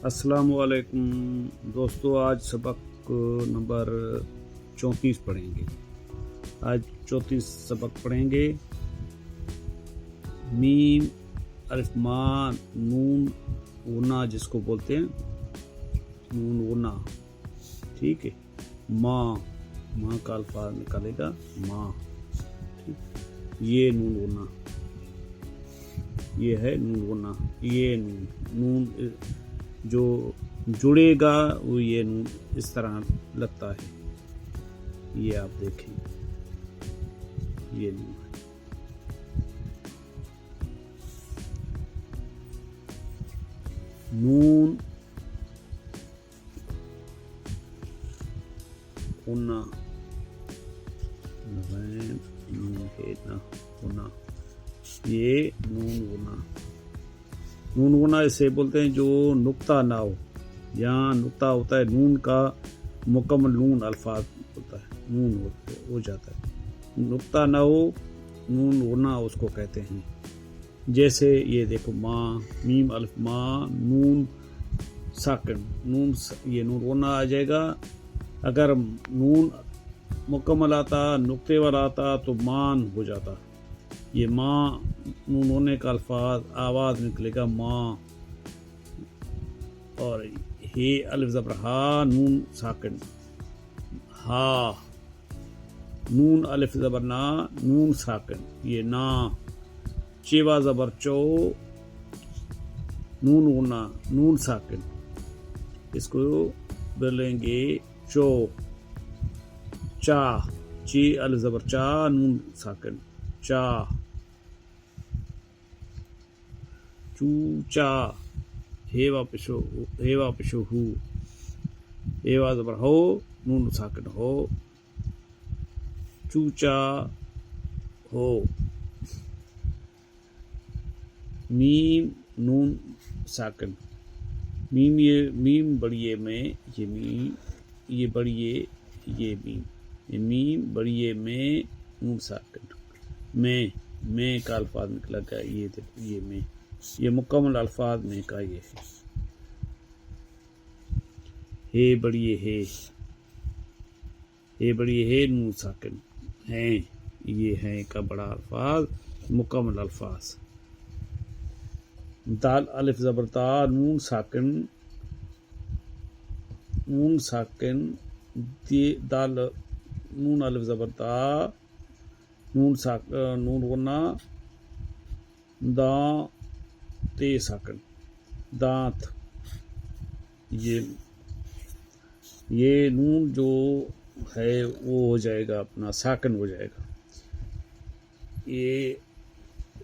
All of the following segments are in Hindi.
अस्सलामुअलैकुम दोस्तों, आज सबक नंबर 34 पढ़ेंगे। आज 34 सबक पढ़ेंगे। मीम अलिफ मा नून वना, जिसको बोलते हैं नून वना, ठीक है। माँ का अल्फाज निकालेगा माँ, ठीक। ये नून वना, ये है नून वना। ये नून जो जुड़ेगा वो ये नून इस तरह लगता है। ये आप देखें, ये नून है। नून उन्ना नून है ना उन्ना, ये नून उन्ना। नून वना इसे बोलते हैं जो नुक्ता ना हो। यहाँ नुक्ता होता है, नून का मुकम्मल नून अल्फाज होता है, नून हो जाता है। नुक्ता ना हो, नून वना उसको कहते हैं। जैसे ये देखो, माँ मीम अल्फ माँ नून साकिन, ये नून वना आ जाएगा। अगर नून मुकम्मल आता, नुक्ते वाला आता तो मान हो जाता। ये माँ नून होने का अल्फाज आवाज़ निकलेगा माँ। और हे अलिफ ज़बर हा नून साकिन, हा। नून अलिफ ज़बर ना नून साकिन, ये ना। चेवा ज़बर चो नून वना नून साकिन, इसको बोलेंगे चो। चा ची अलिफ ज़बर चा नून साकिन, चा। चूचा हेवा पिशो हु, हेवा ज़बर हो नून साकिन हो, चूचा हो। मीम नून साकिन, मीम ये मीम बड़िए में, ये मीम ये बड़िए, ये मीम बड़िए में नून साकिन। में का अल्फाज निकला गया, ये देखो ये में, ये मुकम्मल अल्फाज में का ये है। हे बड़िए है नून साकिन है, ये है का बड़ा अल्फाज, मुकम्मल अल्फाज। दाल अलिफ ज़बर ता नून साकिन दाल नून अलिफ ज़बर ता नून वना दा ते साकिन, दांत। ये नून जो है वो हो जाएगा अपना साकिन हो जाएगा। ये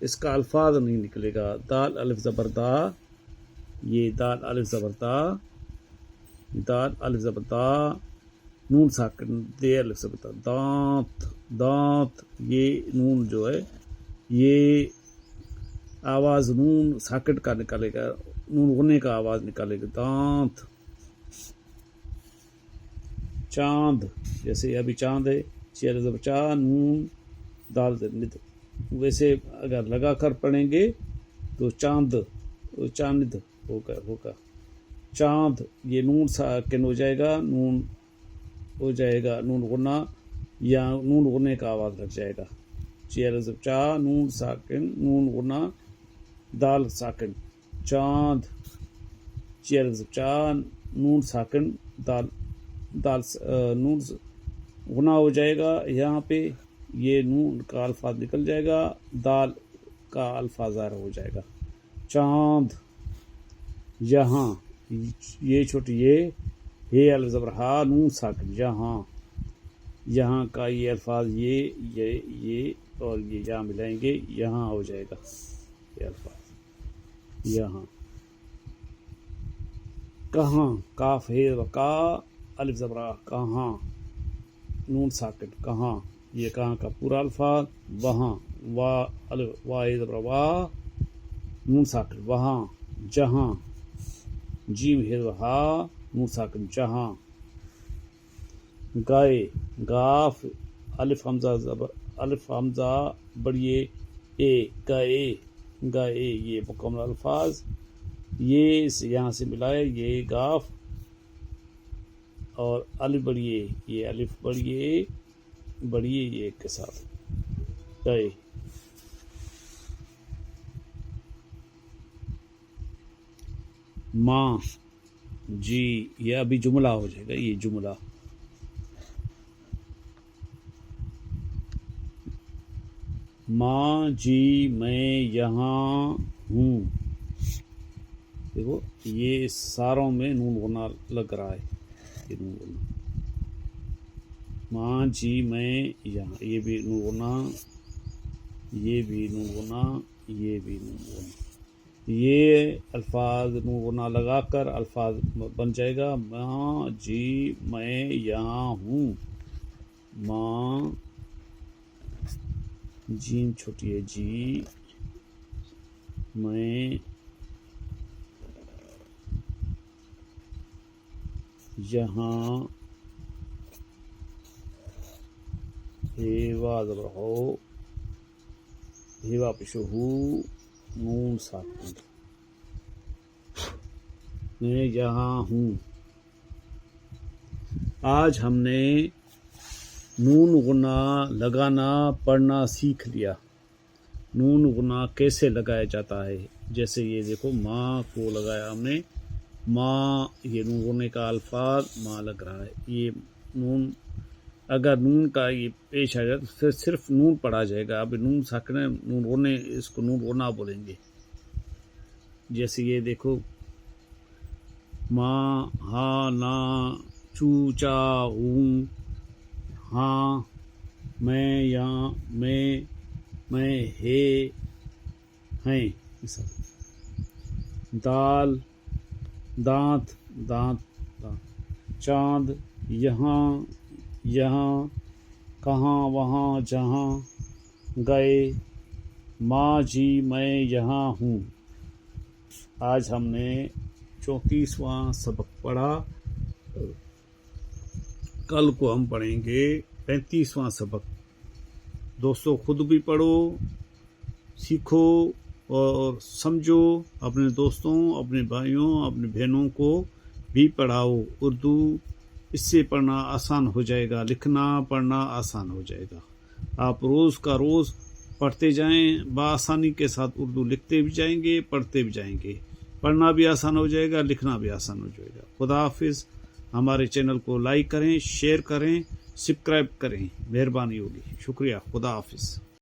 इसका अल्फाज नहीं निकलेगा। दाल अलिफ ज़बर दा, ये दाल अलिफ ज़बर दा नून साकिन दे अलिफ ज़बर दा, दांत। ये नून जो है ये आवाज़ नून साकिन का निकालेगा, नून होने का आवाज़ निकालेगा, दांत। चांद, जैसे अभी चांद है, चेहरा ज़बर चा नून दाल निद। वैसे अगर लगा कर पढ़ेंगे तो चांद होगा। चांद ये नून साकिन हो जाएगा, नून हो जाएगा नून गुना, या नून गुने का आवाज़ लग जाएगा। चेहरा ज़बर चा नून साकिन नून गुना दाल साकिन, चांद। चेहरा ज़बर चा नून साकिन दाल नून गुना हो जाएगा। यहाँ पे ये नून का अल्फाज निकल जाएगा, दाल का अल्फाज ज़ाहिर हो जाएगा। चांद। यहाँ ये छोटी ये हे अलिफ ज़बर हा नून साकिन, यहाँ का ये अल्फाज ये और ये यहाँ मिलाएंगे, यहाँ हो जाएगा ये अल्फाज। यहाँ कहाँ, काफ है का अलिफ ज़बर कहाँ नून साकिन, कहाँ। ये कहाँ का पूरा अल्फाज। वहाँ वाह ज़बर वाह नून साकिन, वहाँ। जहाँ जीम है हा नून साकिन, जहाँ। गाय, गाफ अलिफ हमजा बड़िए ए, गाए। ये मुकम्मल अल्फाज, ये इस यहाँ से मिलाए, ये गाफ और अलिफ बढ़िए, ये अलिफ बढ़िए बढ़िए ये एक के साथ गए। माँ जी, ये अभी जुमला हो जाएगा, ये जुमला। माँ जी मैं यहाँ हूँ। देखो ये सारों में नून होना लग रहा है, ये नून होना। माँ जी मैं यहाँ, ये भी नून होना, ये भी नून होना, ये भी नून होना। ये अल्फाज नून होना लगाकर अल्फाज बन जाएगा। माँ जी मैं यहाँ हूँ। माँ, जीम छोटी है, जी मैं यहाँ, हेवा ज़बर हो, हेवा पेशो हूँ, नून साकिन, मैं यहाँ हूँ। आज हमने नून गुना लगाना पढ़ना सीख लिया। नून गुना कैसे लगाया जाता है, जैसे ये देखो माँ को लगाया हमने, माँ, ये नून गुने का अल्फाज माँ लग रहा है। ये नून, अगर नून का ये पेश आ जाए तो फिर सिर्फ नून पढ़ा जाएगा। अब नून साकिन नून गुने, इसको नून गुना बोलेंगे। जैसे ये देखो माँ, हा, ना, चू, चा, हूँ, हाँ, मैं, यहाँ, मैं, हे, हैं, दाल, दांत, दांत, दांत, चांद, यहाँ, यहाँ, कहाँ, वहाँ, जहाँ, गए, माँ जी मैं यहाँ हूँ। आज हमने 34वां सबक पढ़ा। कल को हम पढ़ेंगे 35वां सबक। दोस्तों खुद भी पढ़ो, सीखो और समझो। अपने दोस्तों, अपने भाइयों, अपने बहनों को भी पढ़ाओ उर्दू। इससे पढ़ना आसान हो जाएगा, लिखना पढ़ना आसान हो जाएगा। आप रोज़ का रोज़ पढ़ते जाएं, बआसानी के साथ उर्दू लिखते भी जाएंगे, पढ़ते भी जाएंगे। पढ़ना भी आसान हो जाएगा, लिखना भी आसान हो जाएगा। खुदा हाफिज़। हमारे चैनल को लाइक करें, शेयर करें, सब्सक्राइब करें, मेहरबानी होगी। शुक्रिया। खुदा हाफिज़।